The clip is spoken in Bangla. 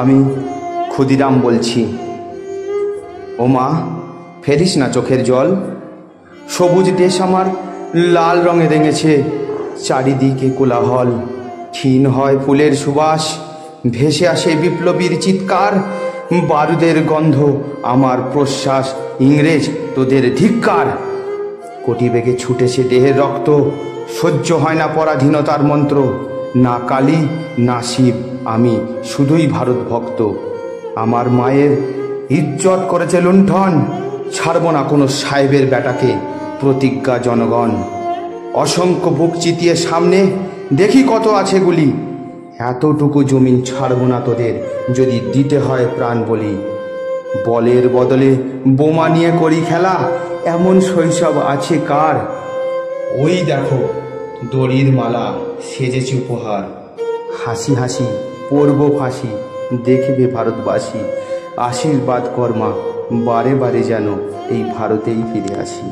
আমি ক্ষুদিরাম বলছি। ও মা, ফেলিস না চোখের জল। সবুজ দেশ আমার লাল রঙে রেঙেছে, চারিদিকে কোলাহল। ক্ষীণ হয় ফুলের সুবাস, ভেসে আসে বিপ্লবীর চিৎকার। বারুদের গন্ধ আমার প্রশ্বাস, ইংরেজ তোদের ধিক্কার। কোটি বেগে ছুটেছে দেহের রক্ত, সহ্য হয় না পরাধীনতার মন্ত্র। না কালী না শিব, আমি শুধুই ভারত ভক্ত। আমার মায়ের ইজ্জত করেছে লুণ্ঠন, ছাড়ব না কোনো সাহেবের বেটাকে, প্রতিজ্ঞা জনগণ। অসংখ্য বুক চিতিয়ে সামনে দেখি কত আছে গুলি, এতটুকু জমিন ছাড়ব না তোদের, যদি দিতে হয় প্রাণ বলি। বলের বদলে বোমা নিয়ে করি খেলা, এমন শৈশব আছে কার? ওই দেখো দড়ির মালা সেজেছে উপহার, হাসি হাসি পরব ফাঁসি, দেখবে ভারতবাসী। আশীর্বাদ কর মা, বারে বারে যেন এই ভারতেই ফিরে আসি।